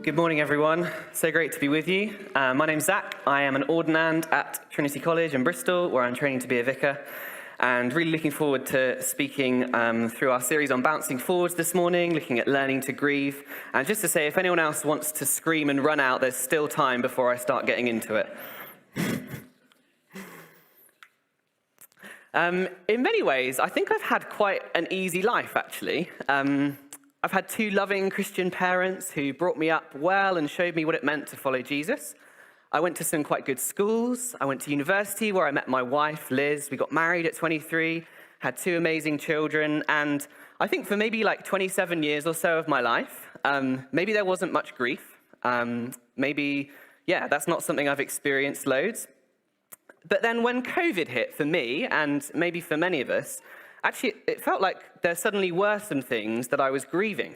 Good morning, everyone. So great to be with you. My name's Zac. I am an ordinand at Trinity College in Bristol, where I'm training to be a vicar, and really looking forward to speaking through our series on bouncing forwards this morning, looking at learning to grieve. And just to say, if anyone else wants to scream and run out, there's still time before I start getting into it. In many ways, I think I've had quite an easy life, actually. I've had two loving Christian parents who brought me up well and showed me what it meant to follow Jesus. I went to some quite good schools. I went to university where I met my wife, Liz. We got married at 23, had two amazing children, and I think for maybe like 27 years or so of my life, maybe there wasn't much grief. That's not something I've experienced loads. But then when COVID hit for me, and maybe for many of us, actually, it felt like there suddenly were some things that I was grieving.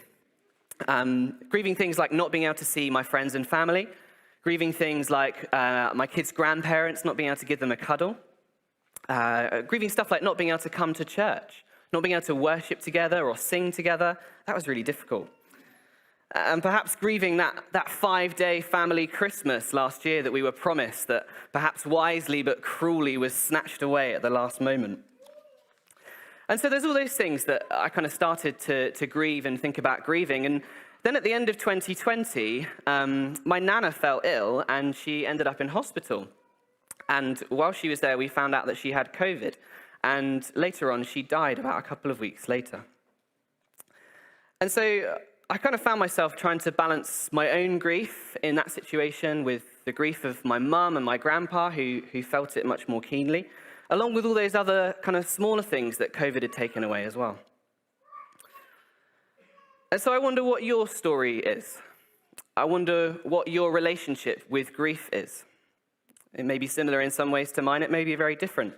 Grieving things like not being able to see my friends and family, grieving things like my kids' grandparents, not being able to give them a cuddle, grieving stuff like not being able to come to church, not being able to worship together or sing together. That was really difficult. And perhaps grieving that 5-day family Christmas last year that we were promised, that perhaps wisely but cruelly was snatched away at the last moment. And so there's all those things that I kind of started to grieve and think about grieving. And then at the end of 2020, my nana fell ill and she ended up in hospital. And while she was there, we found out that she had COVID. And later on, she died about a couple of weeks later. And so I kind of found myself trying to balance my own grief in that situation with the grief of my mum and my grandpa, who felt it much more keenly, along with all those other kind of smaller things that COVID had taken away as well. And so I wonder what your story is. I wonder what your relationship with grief is. It may be similar in some ways to mine. It may be very different.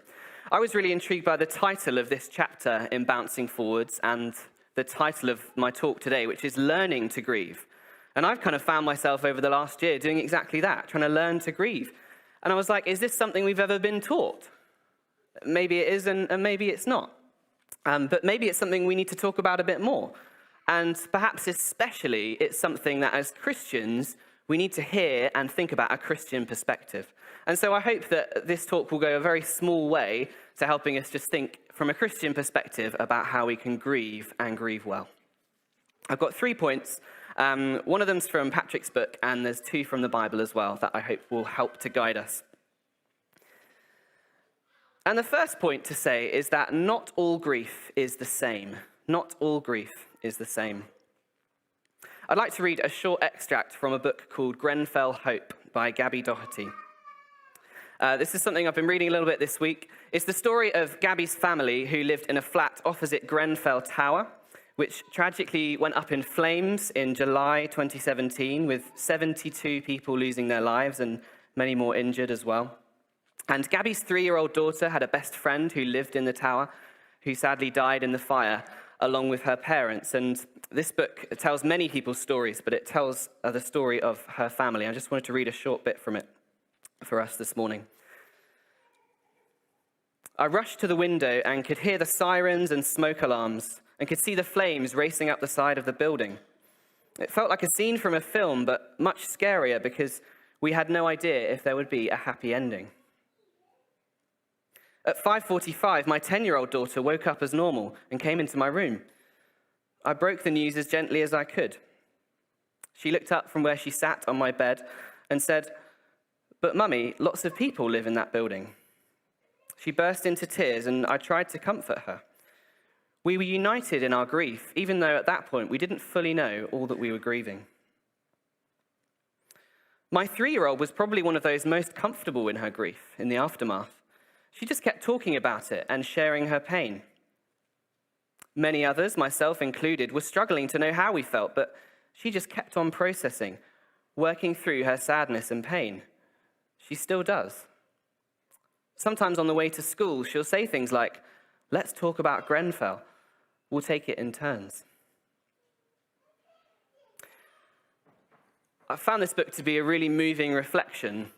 I was really intrigued by the title of this chapter in Bouncing Forwards and the title of my talk today, which is Learning to Grieve. And I've kind of found myself over the last year doing exactly that, trying to learn to grieve. And I was like, is this something we've ever been taught? Maybe it is, and maybe it's not. But maybe it's something we need to talk about a bit more. And perhaps especially it's something that as Christians, we need to hear and think about a Christian perspective. And so I hope that this talk will go a very small way to helping us just think from a Christian perspective about how we can grieve and grieve well. I've got 3 points. One of them's from Patrick's book, and there's 2 from the Bible as well that I hope will help to guide us. And the first point to say is that not all grief is the same. Not all grief is the same. I'd like to read a short extract from a book called Grenfell Hope by Gabby Doherty. This is something I've been reading a little bit this week. It's the story of Gabby's family who lived in a flat opposite Grenfell Tower, which tragically went up in flames in July 2017, with 72 people losing their lives and many more injured as well. And Gabby's 3-year-old daughter had a best friend who lived in the tower, who sadly died in the fire, along with her parents. And this book tells many people's stories, but it tells the story of her family. I just wanted to read a short bit from it for us this morning. I rushed to the window and could hear the sirens and smoke alarms, and could see the flames racing up the side of the building. It felt like a scene from a film, but much scarier because we had no idea if there would be a happy ending. At 5:45, my 10-year-old daughter woke up as normal and came into my room. I broke the news as gently as I could. She looked up from where she sat on my bed and said, "But Mummy, lots of people live in that building." She burst into tears and I tried to comfort her. We were united in our grief, even though at that point we didn't fully know all that we were grieving. My 3-year-old was probably one of those most comfortable in her grief in the aftermath. She just kept talking about it and sharing her pain. Many others, myself included, were struggling to know how we felt, but she just kept on processing, working through her sadness and pain. She still does. Sometimes on the way to school, she'll say things like, "Let's talk about Grenfell. We'll take it in turns." I found this book to be a really moving reflection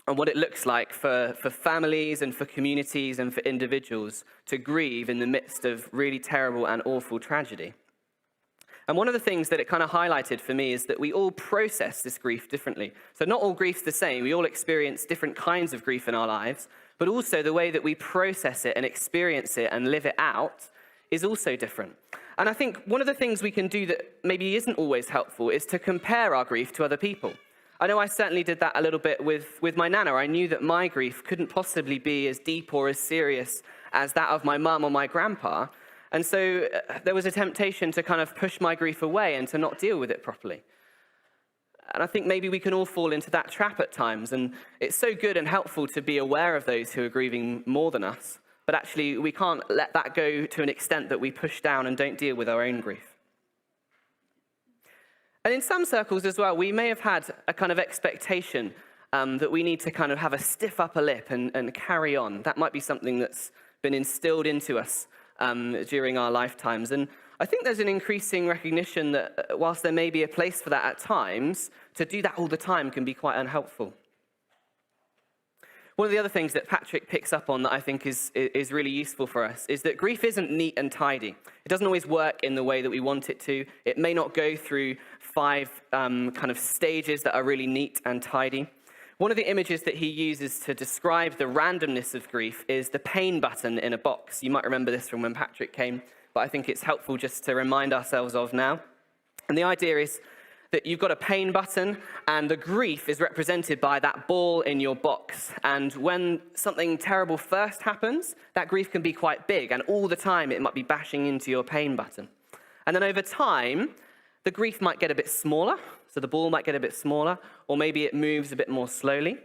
on what it looks like for families and for communities and for individuals to grieve in the midst of really terrible and awful tragedy. And one of the things that it kind of highlighted for me is that we all process this grief differently. So not all grief's the same. We all experience different kinds of grief in our lives, but also the way that we process it and experience it and live it out is also different. And I think one of the things we can do that maybe isn't always helpful is to compare our grief to other people. I know I certainly did that a little bit with my nana. I knew that my grief couldn't possibly be as deep or as serious as that of my mum or my grandpa. And so there was a temptation to kind of push my grief away and to not deal with it properly. And I think maybe we can all fall into that trap at times. And it's so good and helpful to be aware of those who are grieving more than us. But actually, we can't let that go to an extent that we push down and don't deal with our own grief. And in some circles as well, we may have had a kind of expectation that we need to kind of have a stiff upper lip and carry on. That might be something that's been instilled into us during our lifetimes. And I think there's an increasing recognition that whilst there may be a place for that at times, to do that all the time can be quite unhelpful. One of the other things that Patrick picks up on that I think is really useful for us is that grief isn't neat and tidy. It doesn't always work in the way that we want it to. It may not go through 5 kind of stages that are really neat and tidy. One of the images that he uses to describe the randomness of grief is the pain button in a box. You might remember this from when Patrick came, but I think it's helpful just to remind ourselves of now. And the idea is that you've got a pain button, and the grief is represented by that ball in your box. And when something terrible first happens, that grief can be quite big, and all the time it might be bashing into your pain button. And then over time, the grief might get a bit smaller, so the ball might get a bit smaller, or maybe it moves a bit more slowly.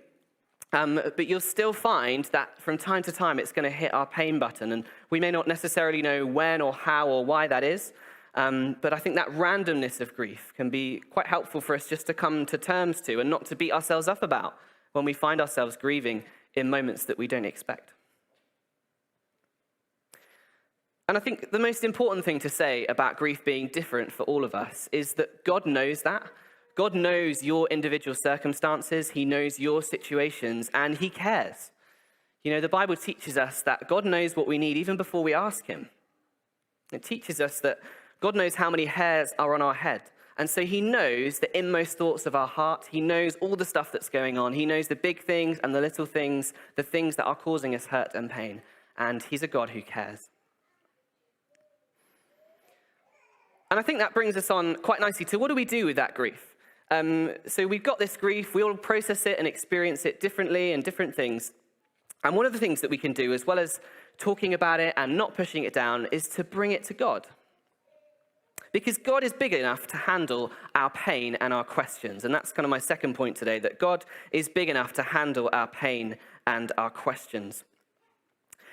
But you'll still find that from time to time it's going to hit our pain button, and we may not necessarily know when or how or why that is. But I think that randomness of grief can be quite helpful for us just to come to terms to and not to beat ourselves up about when we find ourselves grieving in moments that we don't expect. And I think the most important thing to say about grief being different for all of us is that God knows that. God knows your individual circumstances, he knows your situations, and he cares. You know, the Bible teaches us that God knows what we need even before we ask him. It teaches us that God knows how many hairs are on our head. And so he knows the inmost thoughts of our heart. He knows all the stuff that's going on. He knows the big things and the little things, the things that are causing us hurt and pain. And he's a God who cares. And I think that brings us on quite nicely to what do we do with that grief? So we've got this grief. We all process it and experience it differently and different things. And one of the things that we can do, as well as talking about it and not pushing it down, is to bring it to God. Because God is big enough to handle our pain and our questions. And that's kind of my second point today, that God is big enough to handle our pain and our questions.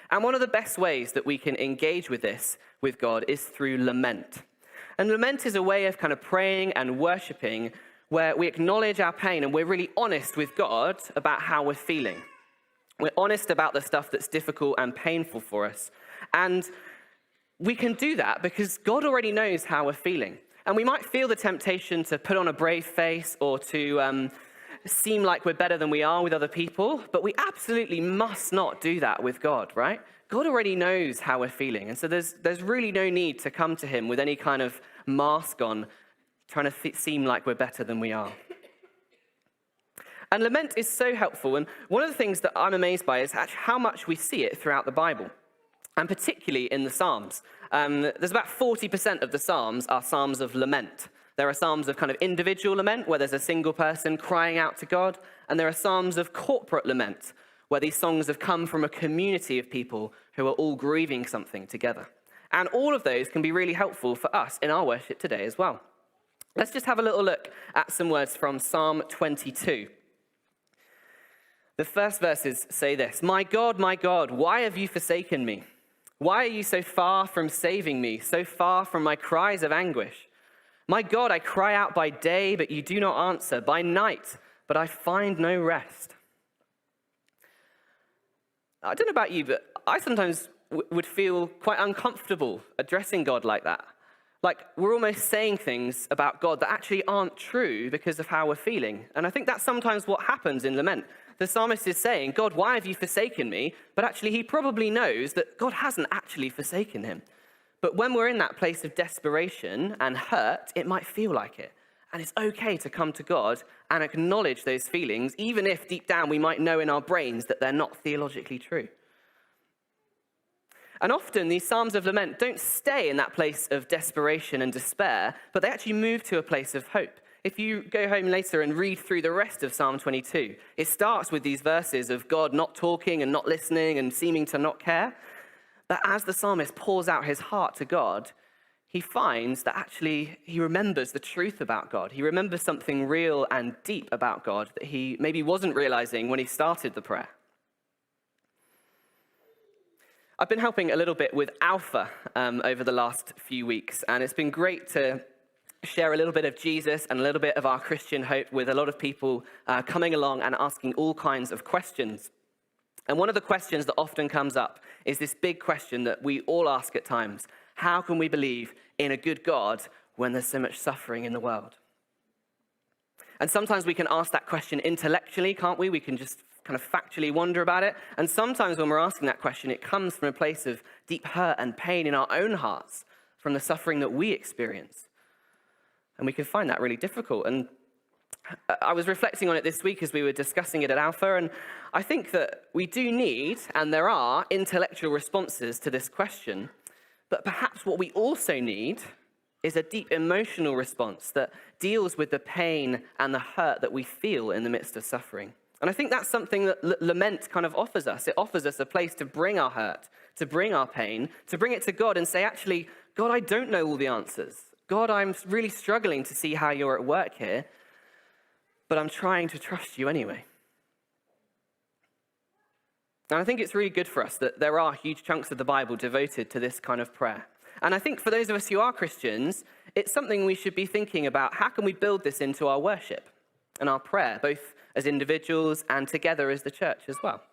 And one of the best ways that we can engage with this with God is through lament. And lament is a way of kind of praying and worshiping where we acknowledge our pain and we're really honest with God about how we're feeling. We're honest about the stuff that's difficult and painful for us. And we can do that because God already knows how we're feeling. And we might feel the temptation to put on a brave face or to seem like we're better than we are with other people, but we absolutely must not do that with God, right? God already knows how we're feeling. And so there's really no need to come to him with any kind of mask on, trying to seem like we're better than we are. And lament is so helpful. And one of the things that I'm amazed by is actually how much we see it throughout the Bible, and particularly in the Psalms. There's about 40% of the Psalms are Psalms of lament. There are Psalms of kind of individual lament, where there's a single person crying out to God. And there are Psalms of corporate lament, where these songs have come from a community of people who are all grieving something together. And all of those can be really helpful for us in our worship today as well. Let's just have a little look at some words from Psalm 22. The first verses say this: my God, why have you forsaken me? Why are you so far from saving me, so far from my cries of anguish? My God, I cry out by day, but you do not answer, by night, but I find no rest. I don't know about you, but I sometimes would feel quite uncomfortable addressing God like that. Like we're almost saying things about God that actually aren't true because of how we're feeling. And I think that's sometimes what happens in lament. The psalmist is saying, God, why have you forsaken me? But actually he probably knows that God hasn't actually forsaken him. But when we're in that place of desperation and hurt, it might feel like it. And it's okay to come to God and acknowledge those feelings, even if deep down we might know in our brains that they're not theologically true. And often these Psalms of Lament don't stay in that place of desperation and despair, but they actually move to a place of hope. If you go home later and read through the rest of Psalm 22, it starts with these verses of God not talking and not listening and seeming to not care. But as the psalmist pours out his heart to God, he finds that actually he remembers the truth about God. He remembers something real and deep about God that he maybe wasn't realizing when he started the prayer. I've been helping a little bit with Alpha over the last few weeks, and it's been great to share a little bit of Jesus and a little bit of our Christian hope with a lot of people coming along and asking all kinds of questions. And one of the questions that often comes up is this big question that we all ask at times: how can we believe in a good God when there's so much suffering in the world? And sometimes we can ask that question intellectually, can't we? We can just kind of factually wonder about it. And sometimes when we're asking that question, it comes from a place of deep hurt and pain in our own hearts from the suffering that we experience. And we can find that really difficult. And I was reflecting on it this week as we were discussing it at Alpha, and I think that we do need, and there are, intellectual responses to this question, but perhaps what we also need is a deep emotional response that deals with the pain and the hurt that we feel in the midst of suffering. And I think that's something that Lament kind of offers us. It offers us a place to bring our hurt, to bring our pain, to bring it to God and say, actually, God, I don't know all the answers. God, I'm really struggling to see how you're at work here, but I'm trying to trust you anyway. And I think it's really good for us that there are huge chunks of the Bible devoted to this kind of prayer. And I think for those of us who are Christians, it's something we should be thinking about. How can we build this into our worship and our prayer, both as individuals and together as the church as well?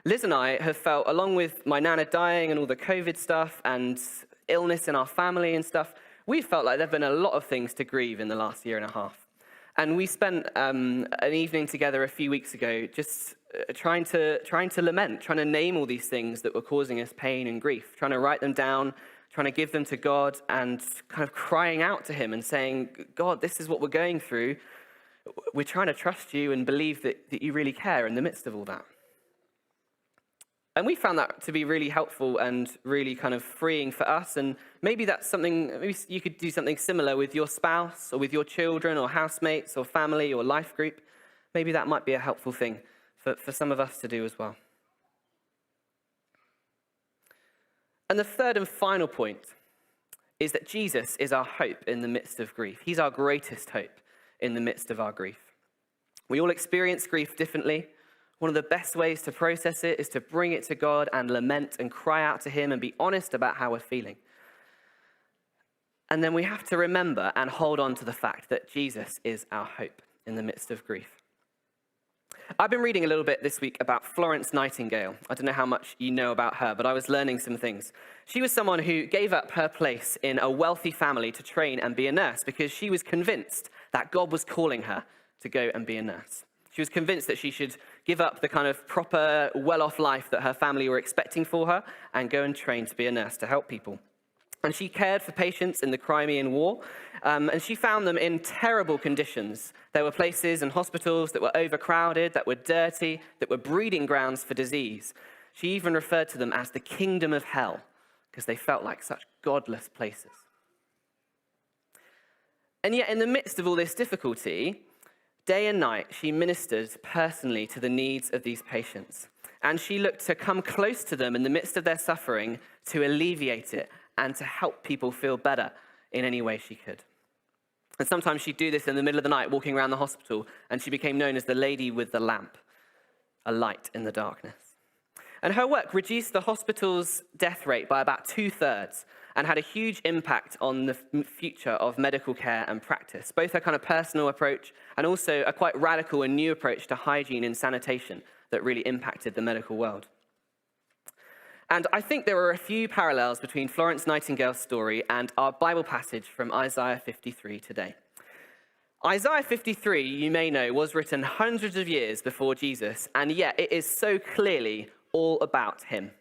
Liz and I have felt, along with my nana dying and all the COVID stuff and illness in our family and stuff, we've felt like there have been a lot of things to grieve in the last year and a half. And we spent an evening together a few weeks ago just trying to lament, trying to name all these things that were causing us pain and grief, trying to write them down, trying to give them to God, and kind of crying out to him and saying, God, this is what we're going through. We're trying to trust you and believe that you really care in the midst of all that. And we found that to be really helpful and really kind of freeing for us. And maybe that's something, maybe you could do something similar with your spouse or with your children or housemates or family or life group. Maybe that might be a helpful thing for some of us to do as well. And the third and final point is that Jesus is our hope in the midst of grief. He's our greatest hope in the midst of our grief. We all experience grief differently. One of the best ways to process it is to bring it to God and lament and cry out to him and be honest about how we're feeling. And then we have to remember and hold on to the fact that Jesus is our hope in the midst of grief. I've been reading a little bit this week about Florence Nightingale. I don't know how much you know about her, but I was learning some things. She was someone who gave up her place in a wealthy family to train and be a nurse because she was convinced that God was calling her to go and be a nurse. She was convinced that she should give up the kind of proper, well-off life that her family were expecting for her and go and train to be a nurse to help people. And she cared for patients in the Crimean War, and she found them in terrible conditions. There were places and hospitals that were overcrowded, that were dirty, that were breeding grounds for disease. She even referred to them as the kingdom of hell, because they felt like such godless places. And yet, in the midst of all this difficulty, day and night, she ministered personally to the needs of these patients. And she looked to come close to them in the midst of their suffering to alleviate it and to help people feel better in any way she could. And sometimes she'd do this in the middle of the night, walking around the hospital, and she became known as the lady with the lamp, a light in the darkness. And her work reduced the hospital's death rate by about 2/3 and had a huge impact on the future of medical care and practice, both her kind of personal approach and also a quite radical and new approach to hygiene and sanitation that really impacted the medical world. And I think there are a few parallels between Florence Nightingale's story and our Bible passage from Isaiah 53 today. Isaiah 53, you may know, was written hundreds of years before Jesus, and yet it is so clearly all about him.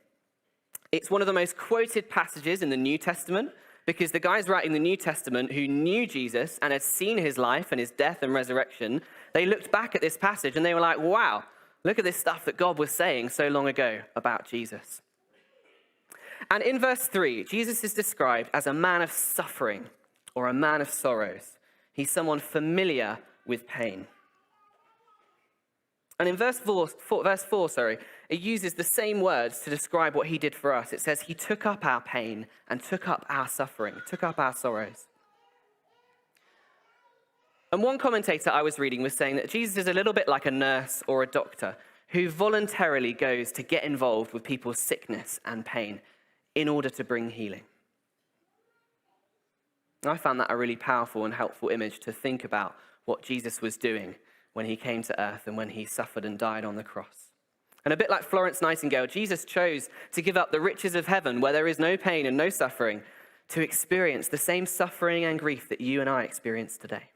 It's one of the most quoted passages in the New Testament because the guys writing the New Testament who knew Jesus and had seen his life and his death and resurrection, they looked back at this passage and they were like, wow, look at this stuff that God was saying so long ago about Jesus. And in verse 3, Jesus is described as a man of suffering or a man of sorrows. He's someone familiar with pain. And in verse 4, it uses the same words to describe what he did for us. It says, he took up our pain and took up our suffering, took up our sorrows. And one commentator I was reading was saying that Jesus is a little bit like a nurse or a doctor who voluntarily goes to get involved with people's sickness and pain in order to bring healing. And I found that a really powerful and helpful image to think about what Jesus was doing when he came to earth and when he suffered and died on the cross. And a bit like Florence Nightingale, Jesus chose to give up the riches of heaven where there is no pain and no suffering to experience the same suffering and grief that you and I experience today.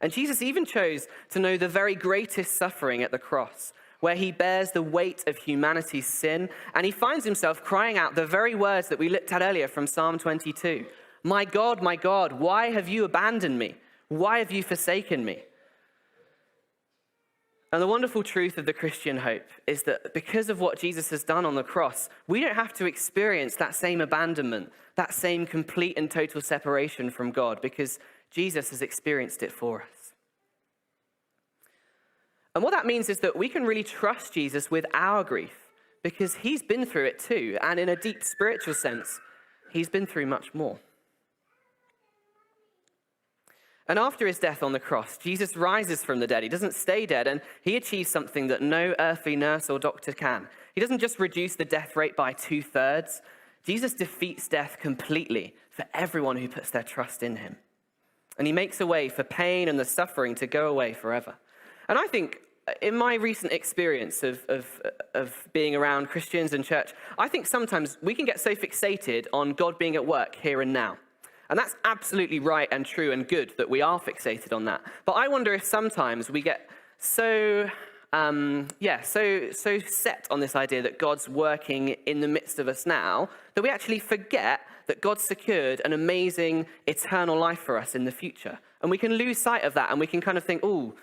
And Jesus even chose to know the very greatest suffering at the cross, where he bears the weight of humanity's sin, and he finds himself crying out the very words that we looked at earlier from Psalm 22. My God, why have you abandoned me? Why have you forsaken me? And the wonderful truth of the Christian hope is that because of what Jesus has done on the cross, we don't have to experience that same abandonment, that same complete and total separation from God, because Jesus has experienced it for us. And what that means is that we can really trust Jesus with our grief, because he's been through it too, and in a deep spiritual sense, he's been through much more. And after his death on the cross, Jesus rises from the dead. He doesn't stay dead, and he achieves something that no earthly nurse or doctor can. He doesn't just reduce the death rate by 2/3. Jesus defeats death completely for everyone who puts their trust in him. And he makes a way for pain and the suffering to go away forever. And I think in my recent experience of being around Christians and church, I think sometimes we can get so fixated on God being at work here and now. And that's absolutely right and true and good that we are fixated on that. But I wonder if sometimes we get so set on this idea that God's working in the midst of us now that we actually forget that God's secured an amazing eternal life for us in the future. And we can lose sight of that, and we can kind of think, oh,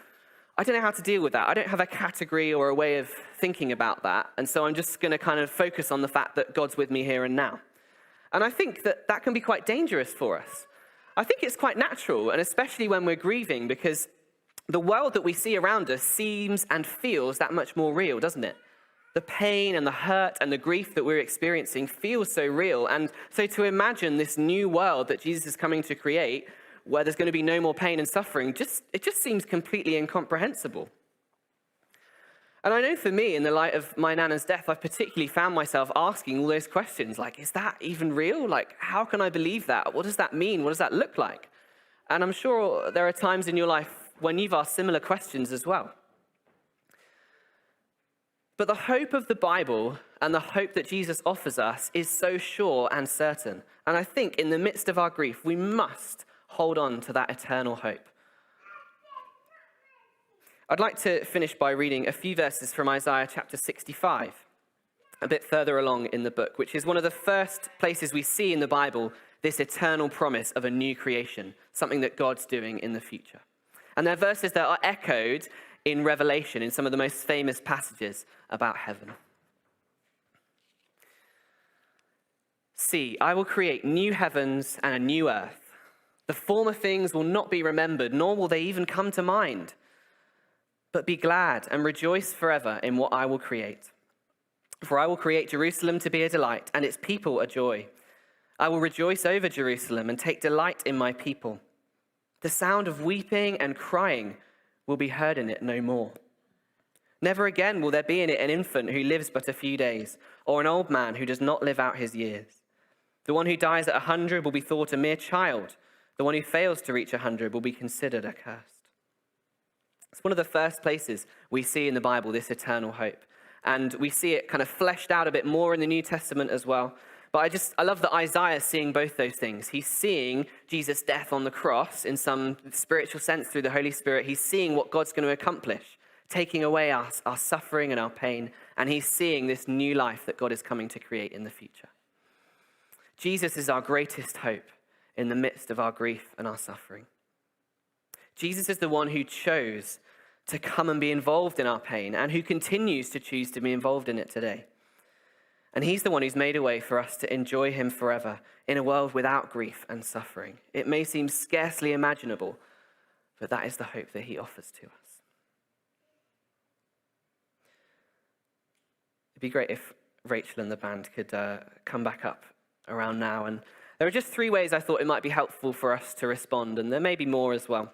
I don't know how to deal with that. I don't have a category or a way of thinking about that. And so I'm just going to kind of focus on the fact that God's with me here and now. And I think that that can be quite dangerous for us. I think it's quite natural, and especially when we're grieving, because the world that we see around us seems and feels that much more real, doesn't it? The pain and the hurt and the grief that we're experiencing feels so real. And so to imagine this new world that Jesus is coming to create, where there's going to be no more pain and suffering, it just seems completely incomprehensible. And I know for me, in the light of my Nana's death, I've particularly found myself asking all those questions, like, is that even real? Like, how can I believe that? What does that mean? What does that look like? And I'm sure there are times in your life when you've asked similar questions as well. But the hope of the Bible and the hope that Jesus offers us is so sure and certain. And I think in the midst of our grief, we must hold on to that eternal hope. I'd like to finish by reading a few verses from Isaiah chapter 65, a bit further along in the book, which is one of the first places we see in the Bible this eternal promise of a new creation, something that God's doing in the future. And they're verses that are echoed in Revelation, in some of the most famous passages about heaven. See, I will create new heavens and a new earth. The former things will not be remembered, nor will they even come to mind. But be glad and rejoice forever in what I will create. For I will create Jerusalem to be a delight, and its people a joy. I will rejoice over Jerusalem and take delight in my people. The sound of weeping and crying will be heard in it no more. Never again will there be in it an infant who lives but a few days, or an old man who does not live out his years. The one who dies at 100 will be thought a mere child. The one who fails to reach 100 will be considered accursed. It's one of the first places we see in the Bible this eternal hope. And we see it kind of fleshed out a bit more in the New Testament as well. But I love that Isaiah is seeing both those things. He's seeing Jesus' death on the cross in some spiritual sense through the Holy Spirit. He's seeing what God's going to accomplish taking away our suffering and our pain, and he's seeing this new life that God is coming to create in the future. Jesus is our greatest hope in the midst of our grief and our suffering. Jesus is the one who chose to come and be involved in our pain and who continues to choose to be involved in it today. And he's the one who's made a way for us to enjoy him forever in a world without grief and suffering. It may seem scarcely imaginable, but that is the hope that he offers to us. It'd be great if Rachel and the band could come back up around now. And there are just 3 ways I thought it might be helpful for us to respond, and there may be more as well.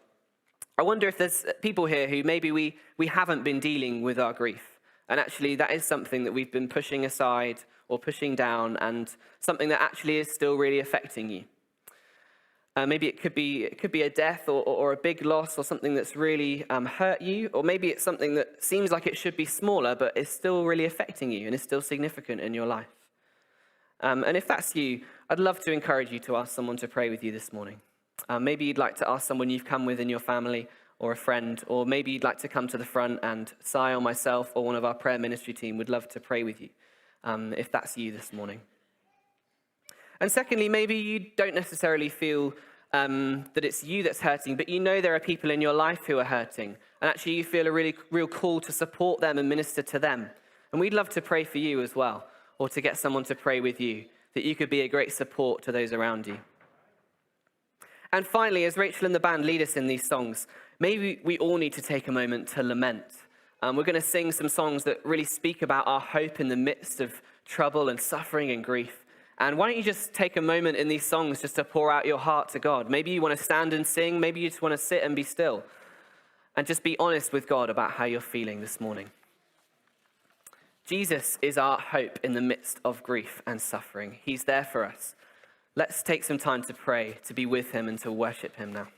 I wonder if there's people here who maybe we haven't been dealing with our grief. And actually that is something that we've been pushing aside or pushing down, and something that actually is still really affecting you. Maybe it could be a death or a big loss or something that's really hurt you. Or maybe it's something that seems like it should be smaller, but is still really affecting you and is still significant in your life. And if that's you, I'd love to encourage you to ask someone to pray with you this morning. Maybe you'd like to ask someone you've come with in your family or a friend, or maybe you'd like to come to the front, and Si or myself or one of our prayer ministry team would love to pray with you, if that's you this morning. And secondly, maybe you don't necessarily feel that it's you that's hurting, but you know there are people in your life who are hurting, and actually you feel a really real call to support them and minister to them. And we'd love to pray for you as well, or to get someone to pray with you, that you could be a great support to those around you. And finally, as Rachel and the band lead us in these songs, maybe we all need to take a moment to lament. We're going to sing some songs that really speak about our hope in the midst of trouble and suffering and grief. And why don't you just take a moment in these songs just to pour out your heart to God? Maybe you want to stand and sing. Maybe you just want to sit and be still. And just be honest with God about how you're feeling this morning. Jesus is our hope in the midst of grief and suffering. He's there for us. Let's take some time to pray, to be with him, and to worship him now.